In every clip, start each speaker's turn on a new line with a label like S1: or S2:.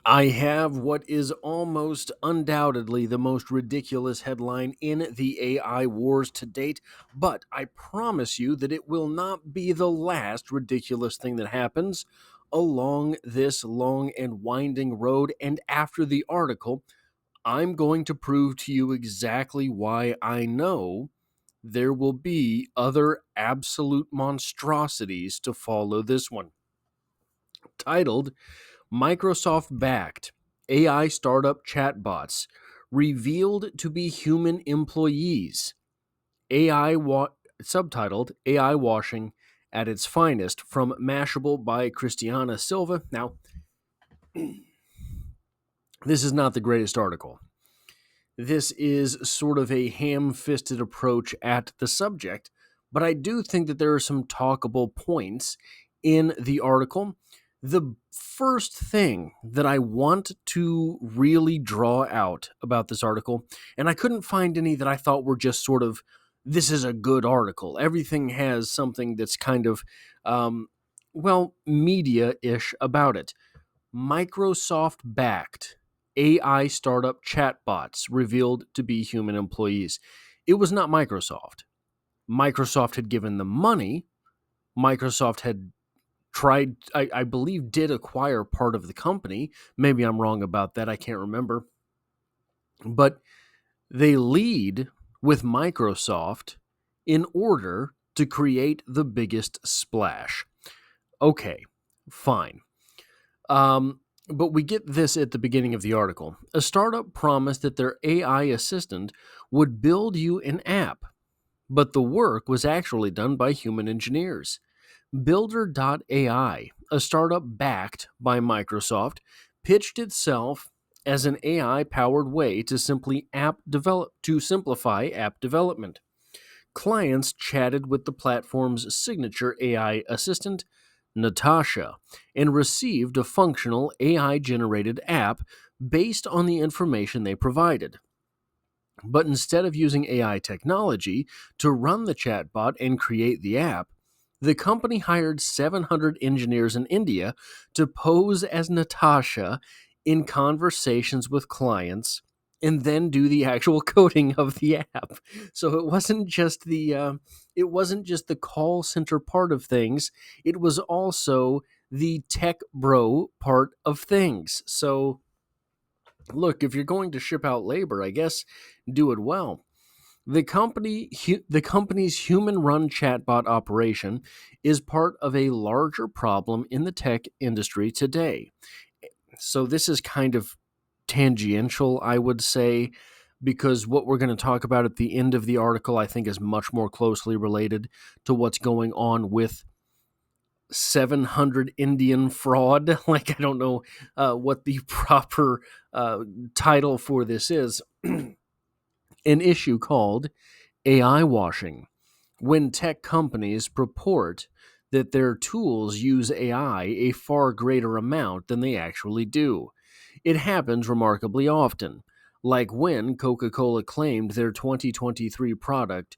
S1: I have what is almost undoubtedly the most ridiculous headline in the AI wars to date, but I promise you that it will not be the last ridiculous thing that happens along this long and winding road. And after the article, I'm going to prove to you exactly why I know there will be other absolute monstrosities to follow this one. Titled Microsoft backed AI startup chatbots revealed to be human employees. AI subtitled AI washing at its finest from Mashable by Christiana Silva. Now, this is not the greatest article. This is sort of a ham fisted approach at the subject, but I do think that there are some talkable points in the article. The first thing that I want to really draw out about this article, and I couldn't find any that I thought were just sort of, this is a good article. Everything has something that's kind of, media ish about it. Microsoft backed AI startup chatbots revealed to be human employees. It was not Microsoft. Microsoft had given them money. Microsoft had tried, I believe, did acquire part of the company. Maybe I'm wrong about that. I can't remember. But they lead with Microsoft in order to create the biggest splash. Okay, fine. But we get this at the beginning of the article. A startup promised that their AI assistant would build you an app, but the work was actually done by human engineers. Builder.ai, a startup backed by Microsoft, pitched itself as an AI-powered way to simplify app development. Clients chatted with the platform's signature AI assistant, Natasha, and received a functional AI generated app based on the information they provided. But instead of using AI technology to run the chatbot and create the app, the company hired 700 engineers in India to pose as Natasha in conversations with clients and then do the actual coding of the app. So it wasn't just the call center part of things, it was also the tech bro part of things. So look, if you're going to ship out labor, I guess do it well. The company's human-run chatbot operation is part of a larger problem in the tech industry today. So this is kind of tangential, I would say, because what we're going to talk about at the end of the article, I think, is much more closely related to what's going on with 700 Indian fraud. Like, I don't know what the proper title for this is. An issue called AI washing, when tech companies purport that their tools use AI a far greater amount than they actually do. It happens remarkably often, like when Coca Cola claimed their 2023 product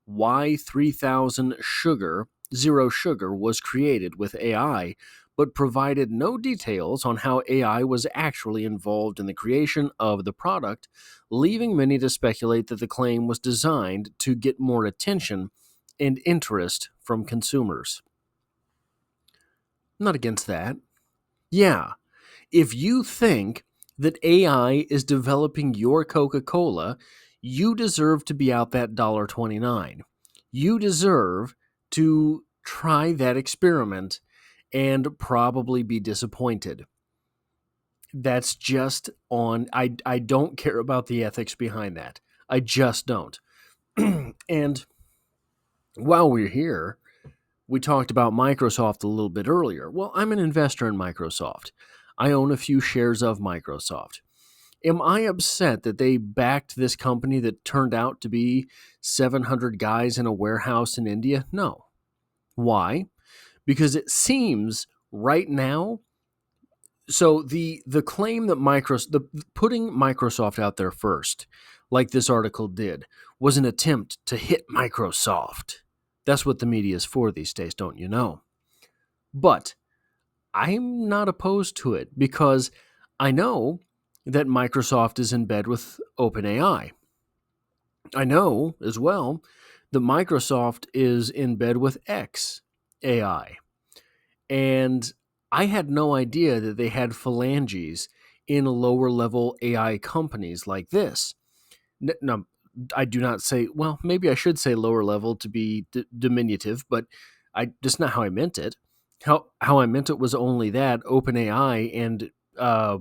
S1: Y3000 Sugar, Zero Sugar, was created with AI, but provided no details on how AI was actually involved in the creation of the product, leaving many to speculate that the claim was designed to get more attention and interest from consumers. I'm not against that. Yeah, if you think that AI is developing your Coca Cola, you deserve to be out that $1.29. You deserve to try that experiment and probably be disappointed. That's just on. I don't care about the ethics behind that. I just don't. And while we're here, we talked about Microsoft a little bit earlier. Well, I'm an investor in Microsoft. I own a few shares of Microsoft. Am I upset that they backed this company that turned out to be 700 guys in a warehouse in India? No. Why? Because it seems right now, so the claim that putting Microsoft out there first, like this article did, was an attempt to hit Microsoft. That's what the media is for these days, don't you know? But I'm not opposed to it because I know that Microsoft is in bed with OpenAI. I know as well that Microsoft is in bed with XAI. And I had no idea that they had phalanges in lower level AI companies like this. No, I do not say, well, maybe I should say lower level to be diminutive, but that's not how I meant it. How I meant it was only that OpenAI and uh,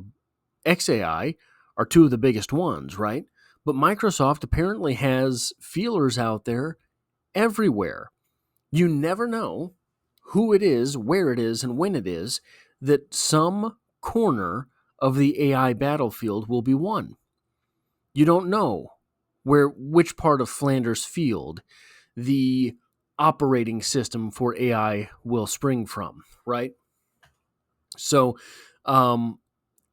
S1: XAI are two of the biggest ones, right? But Microsoft apparently has feelers out there everywhere. You never know who it is, where it is, and when it is that some corner of the AI battlefield will be won. You don't know which part of Flanders Field the operating system for AI will spring from, right? So, um,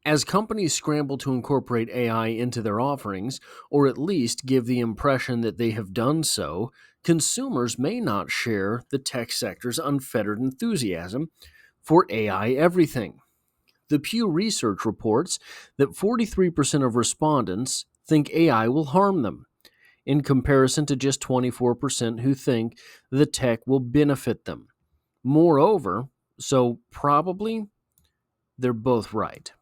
S1: as companies scramble to incorporate AI into their offerings, or at least give the impression that they have done so, consumers may not share the tech sector's unfettered enthusiasm for AI everything. The Pew Research reports that 43% of respondents think AI will harm them, in comparison to just 24% who think the tech will benefit them. Moreover, so probably they're both right.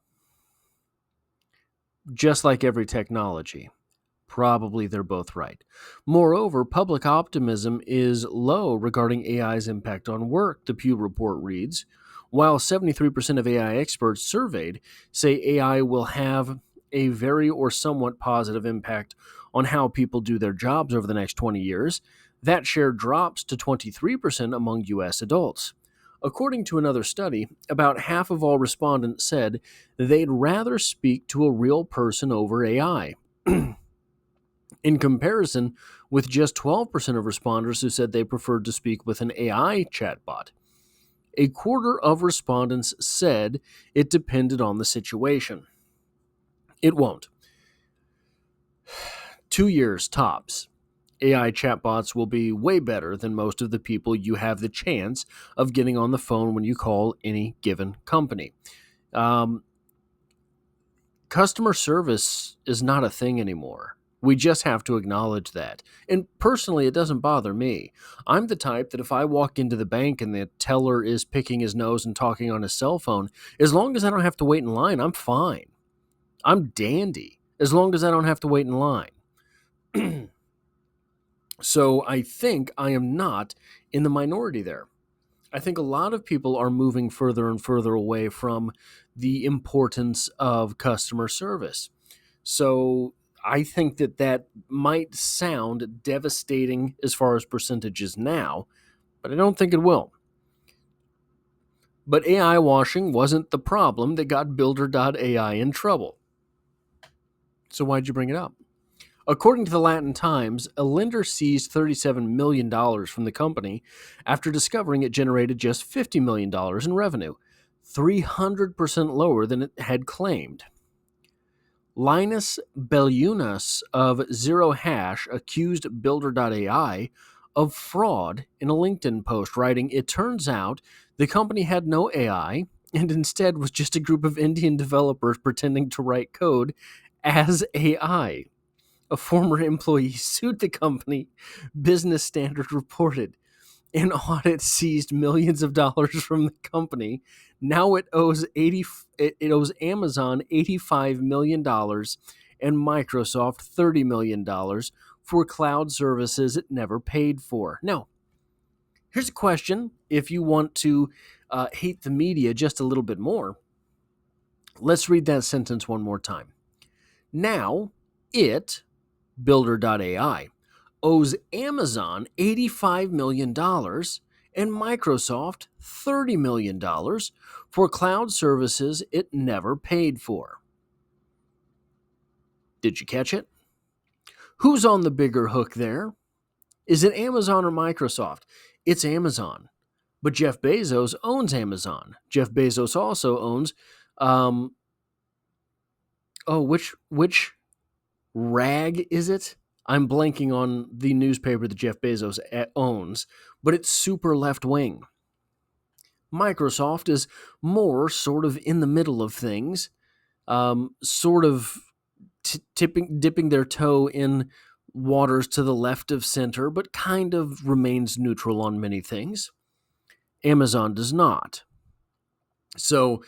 S1: Just like every technology, probably they're both right. Moreover, public optimism is low regarding AI's impact on work, the Pew report reads. While 73% of AI experts surveyed say AI will have a very or somewhat positive impact on how people do their jobs over the next 20 years, that share drops to 23% among U.S. adults. According to another study, about half of all respondents said they'd rather speak to a real person over AI. In comparison, with just 12% of responders who said they preferred to speak with an AI chatbot. A quarter of respondents said it depended on the situation. It won't. 2 years tops. AI chatbots will be way better than most of the people you have the chance of getting on the phone when you call any given company. Um, Customer service is not a thing anymore. We just have to acknowledge that. And personally, it doesn't bother me. I'm the type that if I walk into the bank and the teller is picking his nose and talking on his cell phone, as long as I don't have to wait in line, I'm fine. I'm dandy as long as I don't have to wait in line. So I think I am not in the minority there. I think a lot of people are moving further and further away from the importance of customer service. So I think that might sound devastating as far as percentages now, but I don't think it will. But AI washing wasn't the problem that got Builder.ai in trouble. So why'd you bring it up? According to the Latin Times, a lender seized $37 million from the company after discovering it generated just $50 million in revenue, 300% lower than it had claimed. Linus Bellunas of Zero Hash accused Builder.ai of fraud in a LinkedIn post, writing, "It turns out the company had no AI and instead was just a group of Indian developers pretending to write code as AI." A former employee sued the company, Business Standard reported. An audit seized millions of dollars from the company. Now it owes Amazon $85 million and Microsoft $30 million for cloud services it never paid for. Now, here's a question if you want to hate the media just a little bit more. Let's read that sentence one more time. Now, Builder.ai, owes Amazon $85 million and Microsoft $30 million for cloud services it never paid for. Did you catch it? Who's on the bigger hook there? Is it Amazon or Microsoft? It's Amazon. But Jeff Bezos owns Amazon. Jeff Bezos also owns, which rag is it? I'm blanking on the newspaper that Jeff Bezos owns, but it's super left wing. Microsoft is more sort of in the middle of things. sort of dipping their toe in waters to the left of center, but kind of remains neutral on many things. Amazon does not. So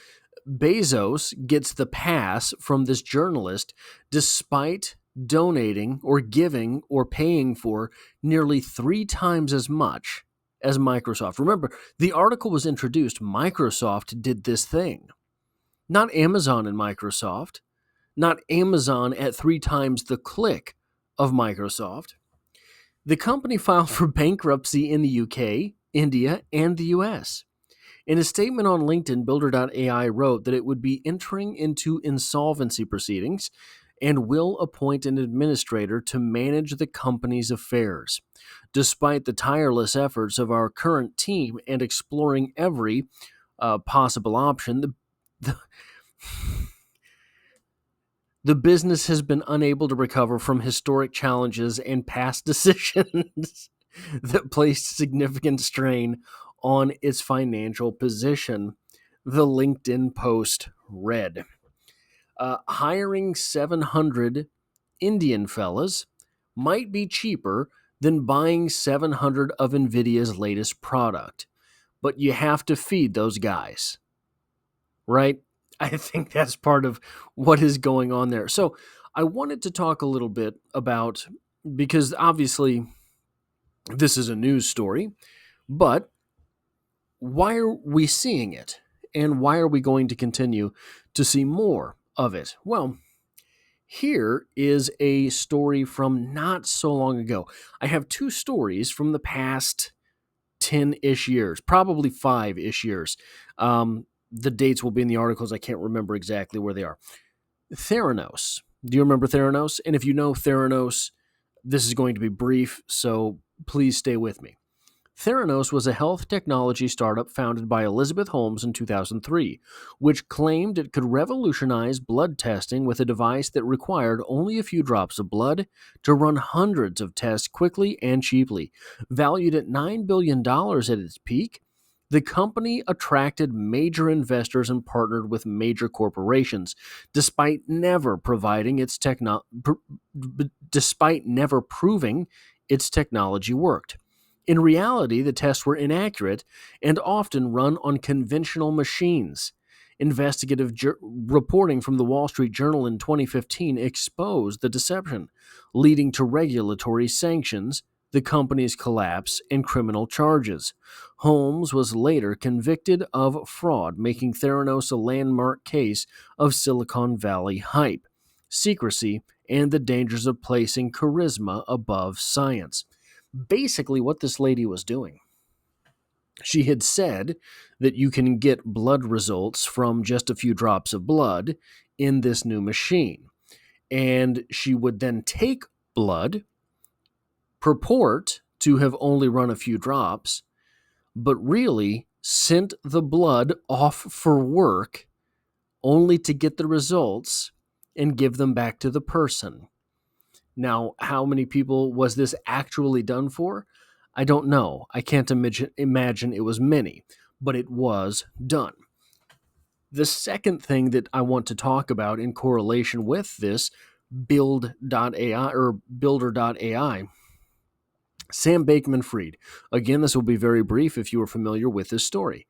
S1: Bezos gets the pass from this journalist despite donating or giving or paying for nearly 3 times as much as Microsoft. Remember, the article was introduced. Microsoft did this thing, not Amazon and Microsoft, not Amazon at 3 times the click of Microsoft. The company filed for bankruptcy in the UK, India, and the US. In a statement on LinkedIn, Builder.ai wrote that it would be entering into insolvency proceedings and will appoint an administrator to manage the company's affairs. Despite the tireless efforts of our current team and exploring every possible option, the, the business has been unable to recover from historic challenges and past decisions that placed significant strain on its financial position, the LinkedIn post read. Hiring 700 Indian fellas might be cheaper than buying 700 of NVIDIA's latest product, but you have to feed those guys, right? I think that's part of what is going on there. So I wanted to talk a little bit about, because obviously this is a news story, but why are we seeing it? And why are we going to continue to see more of it? Well, here is a story from not so long ago. I have 2 stories from the past 10-ish years, probably 5-ish years. The dates will be in the articles. I can't remember exactly where they are. Theranos. Do you remember Theranos? And if you know Theranos, this is going to be brief, so please stay with me. Theranos was a health technology startup founded by Elizabeth Holmes in 2003, which claimed it could revolutionize blood testing with a device that required only a few drops of blood to run hundreds of tests quickly and cheaply. Valued at $9 billion at its peak, the company attracted major investors and partnered with major corporations, despite never despite never proving its technology worked. In reality, the tests were inaccurate and often run on conventional machines. Investigative reporting from the Wall Street Journal in 2015 exposed the deception, leading to regulatory sanctions, the company's collapse, and criminal charges. Holmes was later convicted of fraud, making Theranos a landmark case of Silicon Valley hype, secrecy, and the dangers of placing charisma above science. Basically, what this lady was doing, she had said that you can get blood results from just a few drops of blood in this new machine. And she would then take blood, purport to have only run a few drops, but really sent the blood off for work only to get the results and give them back to the person. Now, how many people was this actually done for? I don't know. I can't imagine it was many, but it was done. The second thing that I want to talk about in correlation with this Build.ai or Builder.ai, Sam Bankman-Fried. Again, this will be very brief if you are familiar with this story.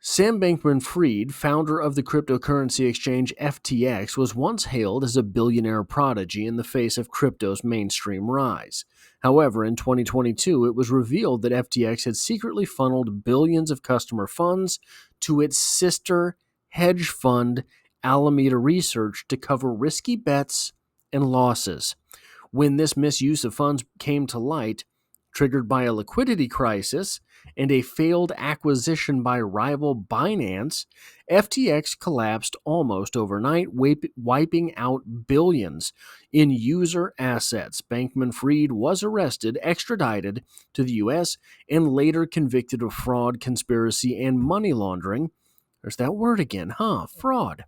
S1: Sam Bankman-Fried, founder of the cryptocurrency exchange FTX, was once hailed as a billionaire prodigy in the face of crypto's mainstream rise. However, in 2022, it was revealed that FTX had secretly funneled billions of customer funds to its sister hedge fund, Alameda Research, to cover risky bets and losses. When this misuse of funds came to light, triggered by a liquidity crisis and a failed acquisition by rival Binance, FTX collapsed almost overnight, wiping out billions in user assets. Bankman-Fried was arrested, extradited to the U.S., and later convicted of fraud, conspiracy, and money laundering. There's that word again, fraud.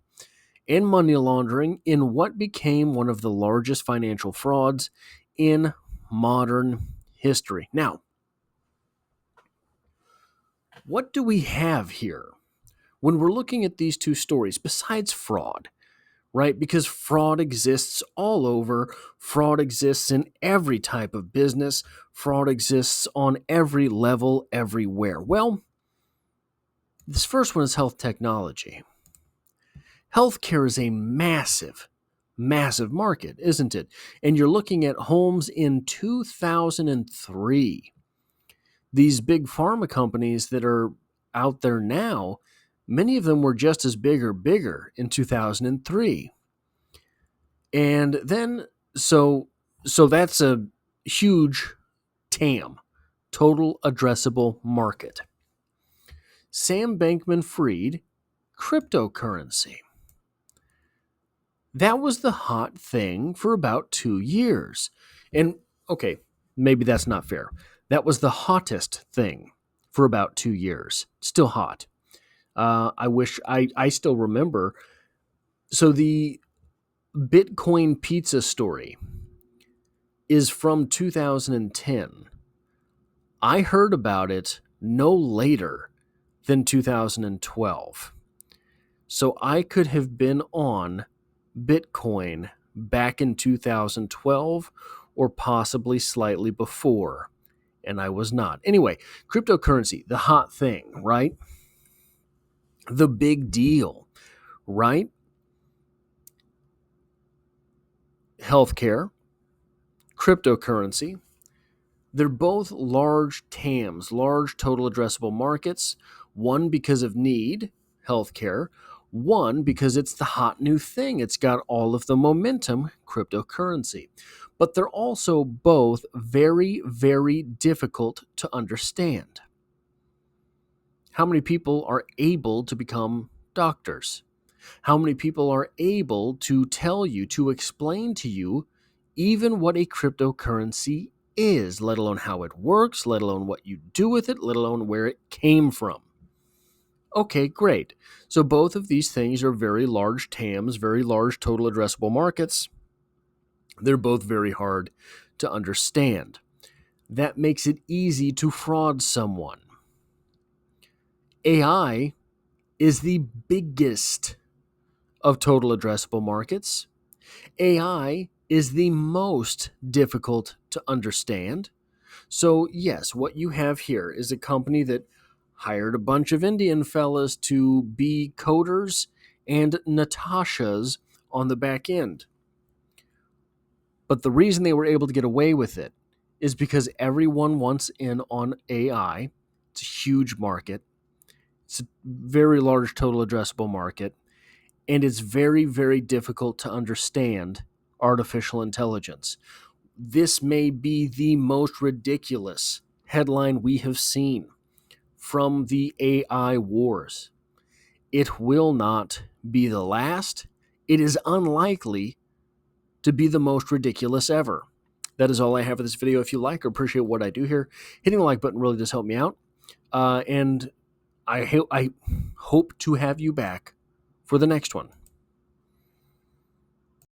S1: And money laundering in what became one of the largest financial frauds in modern history. Now, what do we have here when we're looking at these 2 stories besides fraud? right? Because fraud exists all over. Fraud exists in every type of business. Fraud exists on every level, everywhere. Well, this first one is health technology. Healthcare is a massive, massive market, isn't it? And you're looking at homes in 2003. These big pharma companies that are out there now, many of them were just as big or bigger in 2003. And then so that's a huge TAM, total addressable market. Sam Bankman-Fried, cryptocurrency. That was the hot thing for about 2 years. And okay, maybe that's not fair. That was the hottest thing for about 2 years. Still hot. I wish I still remember. So the Bitcoin pizza story is from 2010. I heard about it no later than 2012. So I could have been on Bitcoin back in 2012 or possibly slightly before, and I was not. Anyway, cryptocurrency, the hot thing, right? The big deal, right? Healthcare, cryptocurrency, they're both large TAMs, large total addressable markets, one because of need, healthcare, one because it's the hot new thing. It's got all of the momentum, cryptocurrency. But they're also both very, very difficult to understand. How many people are able to become doctors? How many people are able to tell you, to explain to you, even what a cryptocurrency is, let alone how it works, let alone what you do with it, let alone where it came from? Okay, great. So both of these things are very large TAMs, very large total addressable markets. They're both very hard to understand. That makes it easy to fraud someone. AI is the biggest of total addressable markets. AI is the most difficult to understand. So, yes, what you have here is a company that hired a bunch of Indian fellas to be coders and Natashas on the back end. But the reason they were able to get away with it is because everyone wants in on AI. It's a huge market. It's a very large total addressable market. And it's very, very difficult to understand artificial intelligence. This may be the most ridiculous headline we have seen from the AI wars. It will not be the last. It is unlikely to be the most ridiculous ever. That is all I have for this video. If you like or appreciate what I do here, hitting the like button really does help me out. And I hope to have you back for the next one.